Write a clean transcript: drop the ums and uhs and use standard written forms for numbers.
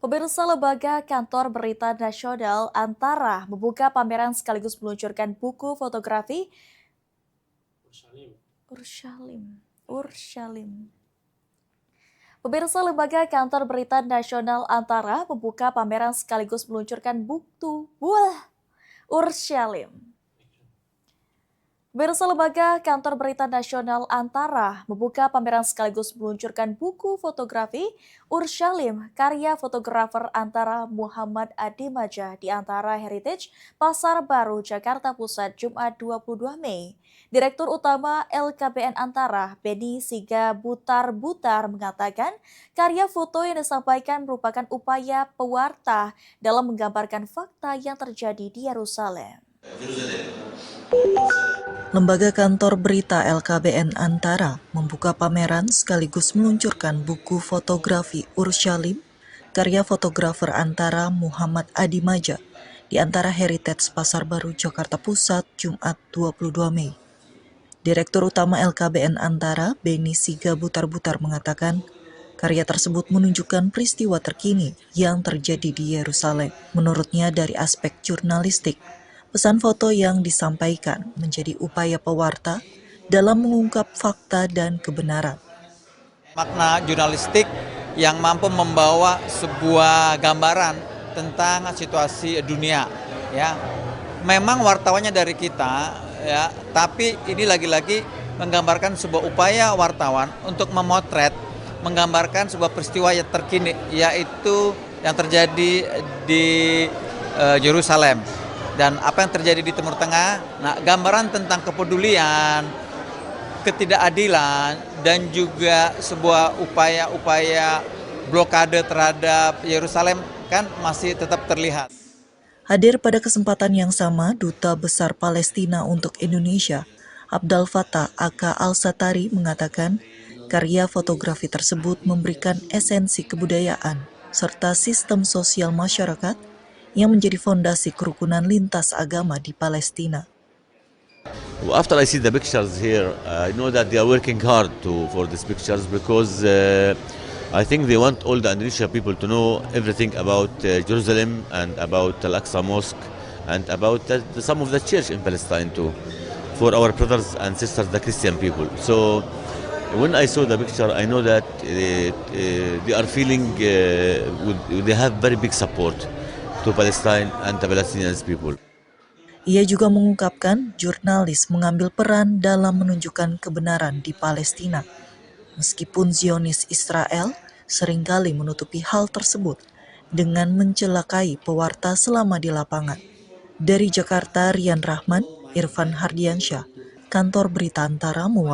Pemirsa Lembaga Kantor Berita Nasional Antara membuka pameran sekaligus meluncurkan buku fotografi Urshalim. Pemirsa Lembaga Kantor Berita Nasional Antara membuka pameran sekaligus meluncurkan buku Urshalim. Pemirsa Lembaga Kantor Berita Nasional Antara membuka pameran sekaligus meluncurkan buku fotografi Urshalim karya fotografer Antara Muhammad Adimaja di Antara Heritage, Pasar Baru, Jakarta Pusat, Jumat 22 Mei. Direktur Utama LKBN Antara, Benny Siga Butar-Butar mengatakan karya foto yang disampaikan merupakan upaya pewarta dalam menggambarkan fakta yang terjadi di Yerusalem. Lembaga Kantor Berita LKBN Antara membuka pameran sekaligus meluncurkan buku fotografi Urshalim karya fotografer Antara Muhammad Adimaja di Antara Heritage Pasar Baru, Jakarta Pusat, Jumat 22 Mei. Direktur Utama LKBN Antara, Benny Siga Butar-Butar mengatakan, karya tersebut menunjukkan peristiwa terkini yang terjadi di Yerusalem. Menurutnya dari aspek jurnalistik, pesan foto yang disampaikan menjadi upaya pewarta dalam mengungkap fakta dan kebenaran. Makna jurnalistik yang mampu membawa sebuah gambaran tentang situasi dunia. Ya, memang wartawannya dari kita, ya, tapi ini lagi-lagi menggambarkan sebuah upaya wartawan untuk memotret, menggambarkan sebuah peristiwa yang terkini, yaitu yang terjadi di Yerusalem. Dan apa yang terjadi di Timur Tengah, nah gambaran tentang kepedulian, ketidakadilan, dan juga sebuah upaya-upaya blokade terhadap Yerusalem kan masih tetap terlihat. Hadir pada kesempatan yang sama, Duta Besar Palestina untuk Indonesia, Abdel Fattah Aka Al-Satari mengatakan, karya fotografi tersebut memberikan esensi kebudayaan serta sistem sosial masyarakat yang menjadi fondasi kerukunan lintas agama di Palestina. After I see the pictures here, I know that they are working hard for these pictures because I think they want all the Indonesian people to know everything about Jerusalem and about Al-Aqsa Mosque and about some of the church in Palestine too, for our brothers and sisters, the Christian people. So when I saw the picture, I know that they are feeling, they have very big support to Palestine and the Palestinian people. Ia juga mengungkapkan jurnalis mengambil peran dalam menunjukkan kebenaran di Palestina. Meskipun Zionis Israel seringkali menutupi hal tersebut dengan mencelakai pewarta selama di lapangan. Dari Jakarta, Rian Rahman, Irfan Hardiansyah, Kantor Berita Antara